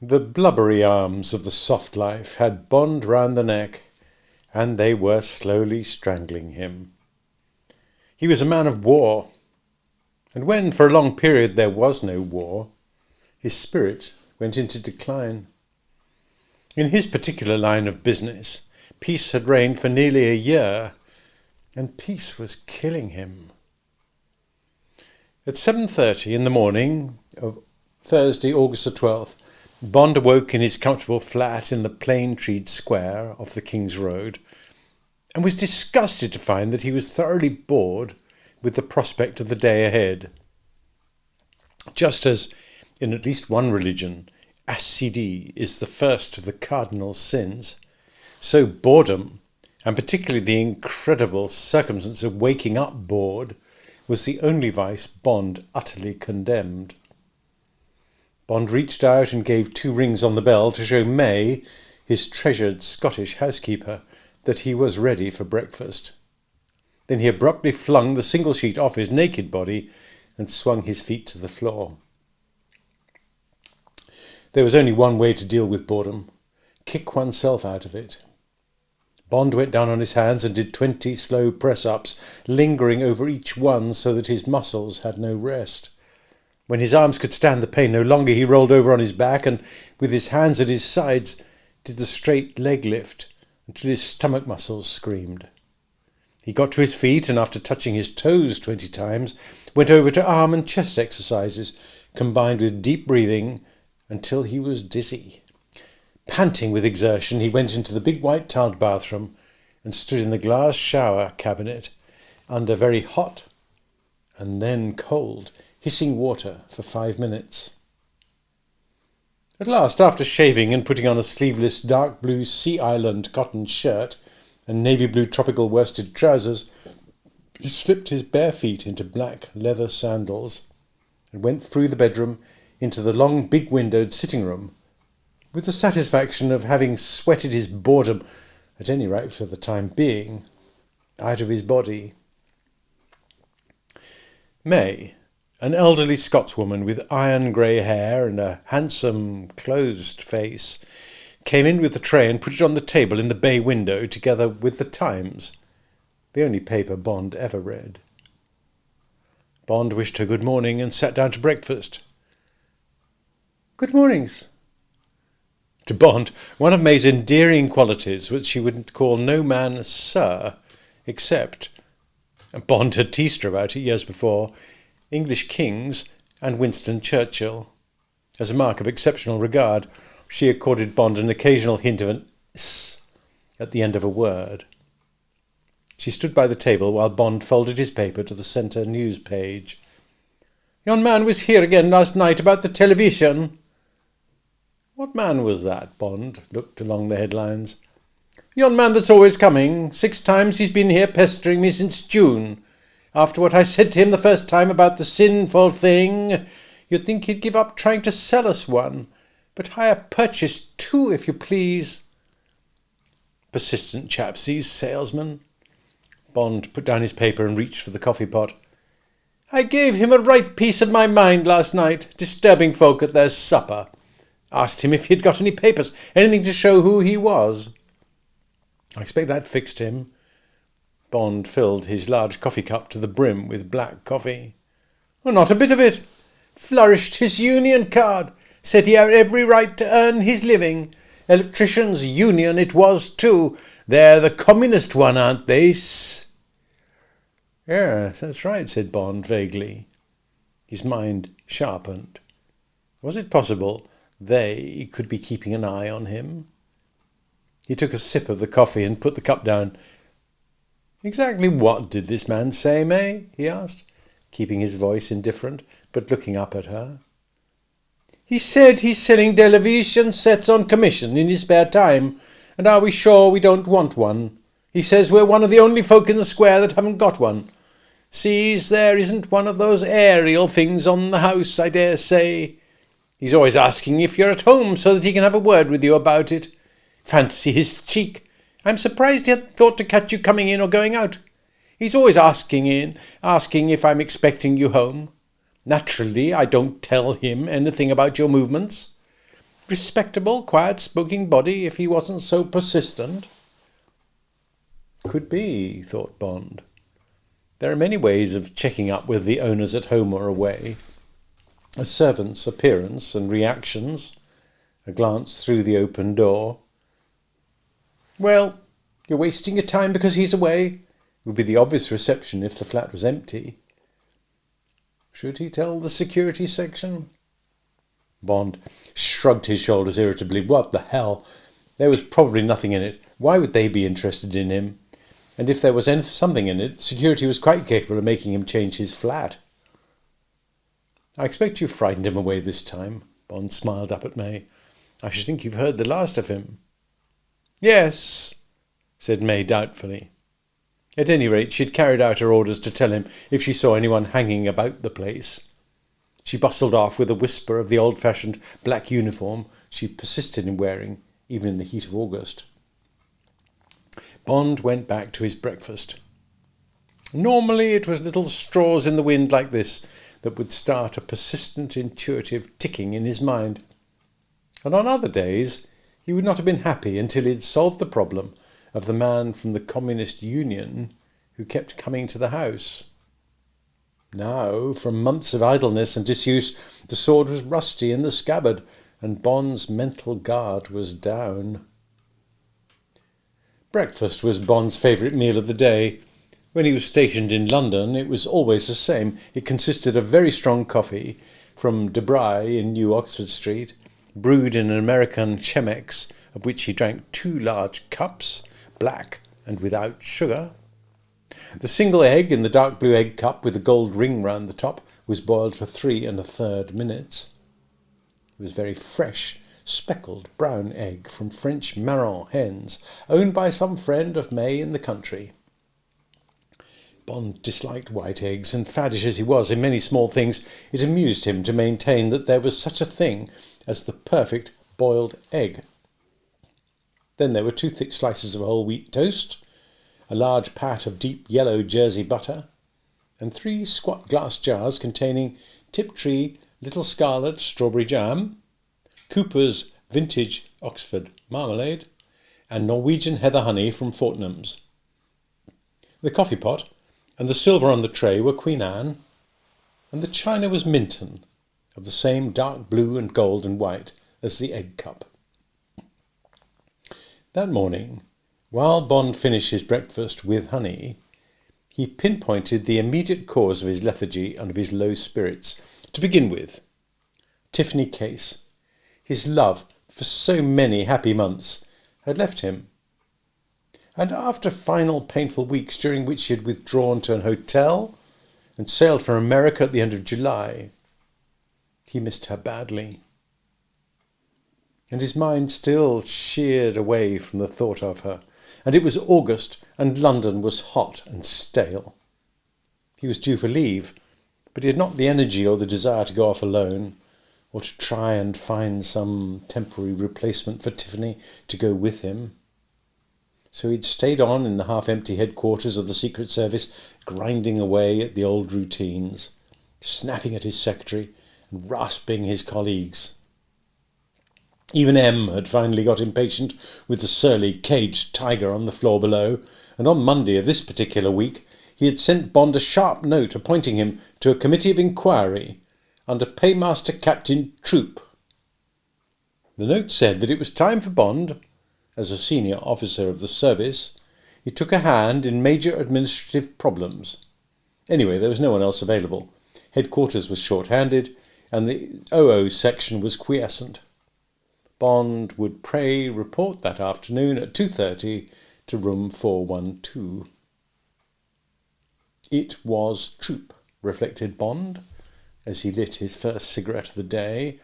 The blubbery arms of the soft life had Bond round the neck, and they were slowly strangling him. He was a man of war, and when for a long period there was no war, his spirit went into decline. In his particular line of business, peace had reigned for nearly a year, and peace was killing him. At 7:30 in the morning of Thursday, August the 12th, Bond awoke in his comfortable flat in the plane-treed square off the King's Road, and was disgusted to find that he was thoroughly bored with the prospect of the day ahead. Just as, in at least one religion, acidity is the first of the cardinal sins, so boredom, and particularly the incredible circumstance of waking up bored, was the only vice Bond utterly condemned. Bond reached out and gave 2 rings on the bell to show May, his treasured Scottish housekeeper, that he was ready for breakfast. Then he abruptly flung the single sheet off his naked body and swung his feet to the floor. There was only one way to deal with boredom: kick oneself out of it. Bond went down on his hands and did 20 slow press-ups, lingering over each one so that his muscles had no rest. When his arms could stand the pain no longer, he rolled over on his back and, with his hands at his sides, did the straight leg lift until his stomach muscles screamed. He got to his feet and, after touching his toes 20 times, went over to arm and chest exercises, combined with deep breathing, until he was dizzy. Panting with exertion, he went into the big white tiled bathroom and stood in the glass shower cabinet under very hot and then cold, hissing water for 5 minutes. At last, after shaving and putting on a sleeveless dark blue Sea Island cotton shirt and navy blue tropical worsted trousers, he slipped his bare feet into black leather sandals and went through the bedroom into the long big-windowed sitting room, with the satisfaction of having sweated his boredom, at any rate for the time being, out of his body. May, an elderly Scotswoman with iron grey hair and a handsome, closed face, came in with the tray and put it on the table in the bay window together with the Times, the only paper Bond ever read. Bond wished her good morning and sat down to breakfast. "Good mornings." To Bond, one of May's endearing qualities was she would call no man Sir, except, Bond had teased her about it years before, English kings and Winston Churchill. As a mark of exceptional regard, she accorded Bond an occasional hint of an "s" at the end of a word. She stood by the table while Bond folded his paper to the centre news page. "Yon man was here again last night about the television." "What man was that?" Bond looked along the headlines. "Yon man that's always coming. 6 times he's been here pestering me since June. After what I said to him the first time about the sinful thing, you'd think he'd give up trying to sell us one. But hire purchase 2, if you please." Persistent chap, these salesmen. Bond put down his paper and reached for the coffee pot. "I gave him a right piece of my mind last night, disturbing folk at their supper. Asked him if he'd got any papers, anything to show who he was. I expect that fixed him." Bond filled his large coffee cup to the brim with black coffee. "Oh, not a bit of it. Flourished his union card. Said he had every right to earn his living. Electricians' union it was too. They're the communist one, aren't they?" "Yes, that's right," said Bond vaguely. His mind sharpened. Was it possible they could be keeping an eye on him? He took a sip of the coffee and put the cup down. "Exactly what did this man say, May?" he asked, keeping his voice indifferent, but looking up at her. "He said he's selling television sets on commission in his spare time, and are we sure we don't want one? He says we're one of the only folk in the square that haven't got one. Sees there isn't one of those aerial things on the house, I dare say. He's always asking if you're at home so that he can have a word with you about it. Fancy his cheek! I'm surprised he hadn't thought to catch you coming in or going out. He's always asking if I'm expecting you home. Naturally, I don't tell him anything about your movements. respectable, quiet-spoken body if he wasn't so persistent. Could be, thought Bond. There are many ways of checking up with the owners at home or away. A servant's appearance and reactions, a glance through the open door. Well, you're wasting your time because he's away, would be the obvious reception if the flat was empty. Should he tell the security section? Bond shrugged his shoulders irritably. What the hell? There was probably nothing in it. Why would they be interested in him? And if there was something in it, security was quite capable of making him change his flat. I expect you frightened him away this time. Bond smiled up at May. I should think you've heard the last of him. Yes, said May doubtfully. At any rate, she'd carried out her orders to tell him if she saw anyone hanging about the place. She bustled off with a whisper of the old-fashioned black uniform she persisted in wearing, even in the heat of August. Bond went back to his breakfast. Normally it was little straws in the wind like this that would start a persistent, intuitive ticking in his mind. And on other days he would not have been happy until he had solved the problem of the man from the Communist Union who kept coming to the house. Now, from months of idleness and disuse, the sword was rusty in the scabbard, and Bond's mental guard was down. Breakfast was Bond's favourite meal of the day. When he was stationed in London, it was always the same. It consisted of very strong coffee from De Bry in New Oxford Street, brewed in an American Chemex, of which he drank 2 large cups, black and without sugar. The single egg in the dark blue egg cup with a gold ring round the top was boiled for 3 1/3 minutes. It was very fresh, speckled brown egg from French Marron hens, owned by some friend of May in the country. Bond disliked white eggs, and faddish as he was in many small things, it amused him to maintain that there was such a thing as the perfect boiled egg. Then there were 2 thick slices of whole wheat toast, a large pat of deep yellow Jersey butter, and 3 squat glass jars containing Tiptree Little Scarlet strawberry jam, Cooper's vintage Oxford marmalade, and Norwegian heather honey from Fortnum's. The coffee pot and the silver on the tray were Queen Anne, and the china was Minton, of the same dark blue and gold and white as the egg cup. That morning, while Bond finished his breakfast with honey, he pinpointed the immediate cause of his lethargy and of his low spirits. To begin with, Tiffany Case. His love for so many happy months had left him. And after final painful weeks during which he had withdrawn to an hotel and sailed for America at the end of July, he missed her badly. And his mind still sheared away from the thought of her. And it was August, and London was hot and stale. He was due for leave, but he had not the energy or the desire to go off alone, or to try and find some temporary replacement for Tiffany to go with him. So he'd stayed on in the half-empty headquarters of the Secret Service, grinding away at the old routines, snapping at his secretary and rasping his colleagues. Even M had finally got impatient with the surly, caged tiger on the floor below, and on Monday of this particular week he had sent Bond a sharp note appointing him to a committee of inquiry under Paymaster Captain Troop. The note said that it was time for Bond, as a senior officer of the service, he took a hand in major administrative problems. Anyway, there was no one else available. Headquarters was short-handed, and the OO section was quiescent. Bond would pray report that afternoon at 2:30 to room 412. It was Troop, reflected Bond, as he lit his first cigarette of the day,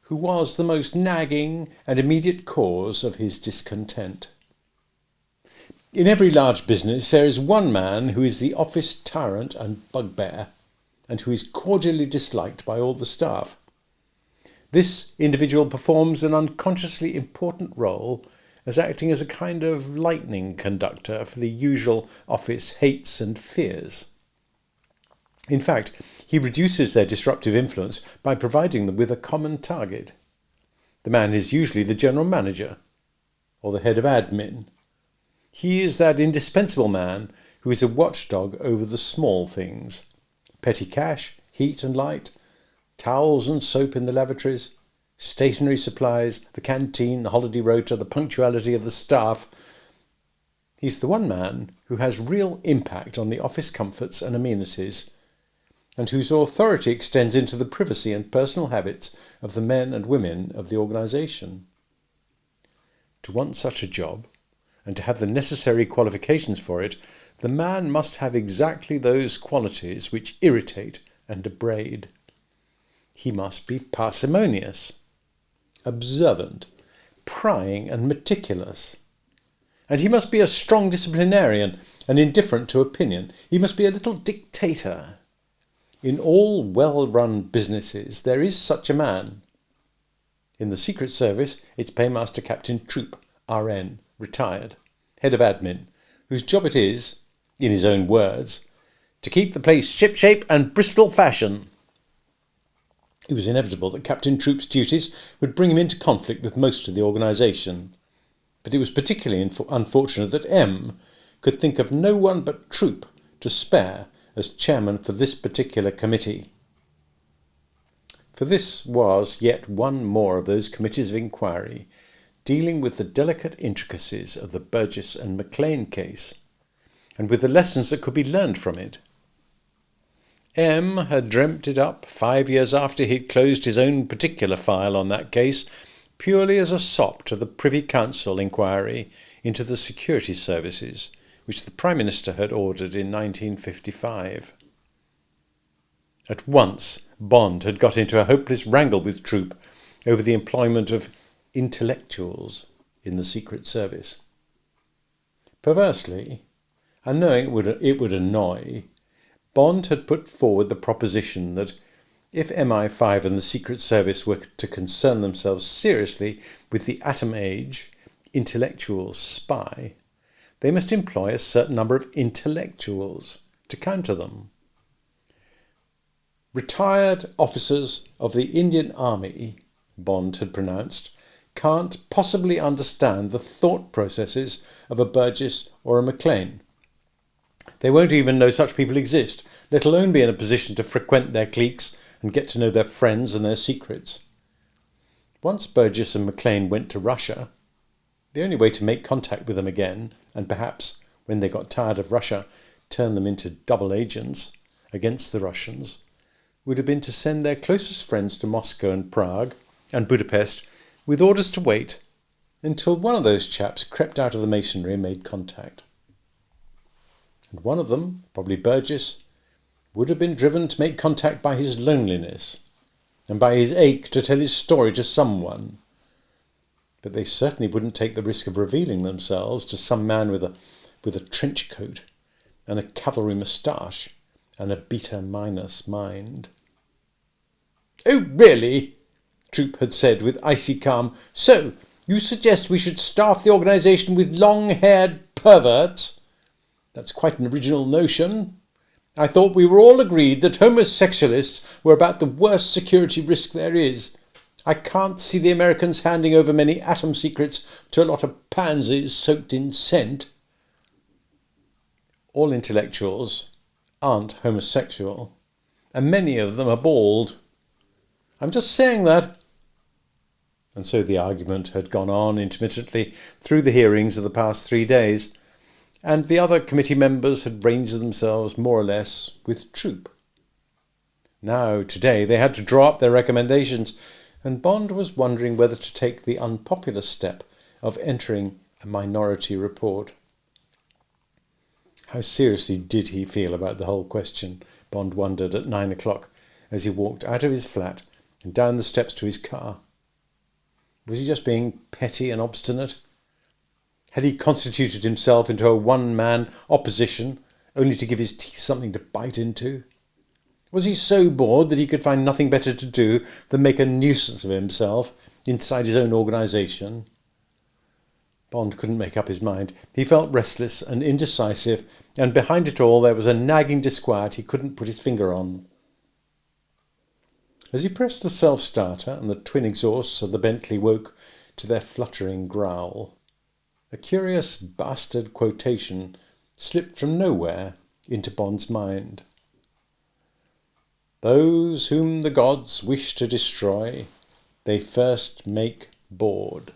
who was the most nagging and immediate cause of his discontent. In every large business there is one man who is the office tyrant and bugbear, and who is cordially disliked by all the staff. This individual performs an unconsciously important role as acting as a kind of lightning conductor for the usual office hates and fears. In fact, he reduces their disruptive influence by providing them with a common target. The man is usually the general manager or the head of admin. He is that indispensable man who is a watchdog over the small things. Petty cash, heat and light, towels and soap in the lavatories, stationery supplies, the canteen, the holiday rota, the punctuality of the staff. He's the one man who has real impact on the office comforts and amenities, and whose authority extends into the privacy and personal habits of the men and women of the organisation. To want such a job, and to have the necessary qualifications for it, the man must have exactly those qualities which irritate and debride. He must be parsimonious, observant, prying and meticulous. And he must be a strong disciplinarian and indifferent to opinion. He must be a little dictator. In all well-run businesses there is such a man. In the Secret Service it's Paymaster Captain Troop, RN, retired, head of admin, whose job it is, in his own words, to keep the place shipshape and Bristol fashion. It was inevitable that Captain Troop's duties would bring him into conflict with most of the organisation, but it was particularly unfortunate that M could think of no one but Troop to spare as chairman for this particular committee. For this was yet one more of those committees of inquiry dealing with the delicate intricacies of the Burgess and Maclean case, and with the lessons that could be learned from it. M had dreamt it up 5 years after he had closed his own particular file on that case, purely as a sop to the Privy Council inquiry into the security services, which the Prime Minister had ordered in 1955. At once Bond had got into a hopeless wrangle with Troop over the employment of intellectuals in the Secret Service. Perversely, and knowing it would annoy, Bond had put forward the proposition that if MI5 and the Secret Service were to concern themselves seriously with the atom age intellectual spy, they must employ a certain number of intellectuals to counter them. Retired officers of the Indian Army, Bond had pronounced, can't possibly understand the thought processes of a Burgess or a Maclean. They won't even know such people exist, let alone be in a position to frequent their cliques and get to know their friends and their secrets. Once Burgess and Maclean went to Russia, the only way to make contact with them again, and perhaps, when they got tired of Russia, turn them into double agents against the Russians, would have been to send their closest friends to Moscow and Prague and Budapest with orders to wait until one of those chaps crept out of the masonry and made contact. And one of them, probably Burgess, would have been driven to make contact by his loneliness and by his ache to tell his story to someone. But they certainly wouldn't take the risk of revealing themselves to some man with a trench coat and a cavalry moustache and a beta minus mind. "Oh, really?" Troop had said with icy calm. "So, you suggest we should staff the organisation with long-haired perverts? That's quite an original notion. I thought we were all agreed that homosexualists were about the worst security risk there is. I can't see the Americans handing over many atom secrets to a lot of pansies soaked in scent." All intellectuals aren't homosexual, and many of them are bald. I'm just saying that. And so the argument had gone on intermittently through the hearings of the past 3 days, and the other committee members had ranged themselves more or less with Troop. Now, today, they had to draw up their recommendations, and Bond was wondering whether to take the unpopular step of entering a minority report. How seriously did he feel about the whole question, Bond wondered at 9 o'clock as he walked out of his flat and down the steps to his car. Was he just being petty and obstinate? Had he constituted himself into a one-man opposition only to give his teeth something to bite into? Was he so bored that he could find nothing better to do than make a nuisance of himself inside his own organisation? Bond couldn't make up his mind. He felt restless and indecisive, and behind it all there was a nagging disquiet he couldn't put his finger on. As he pressed the self-starter and the twin exhausts of the Bentley woke to their fluttering growl, a curious bastard quotation slipped from nowhere into Bond's mind. "Those whom the gods wish to destroy, they first make bored."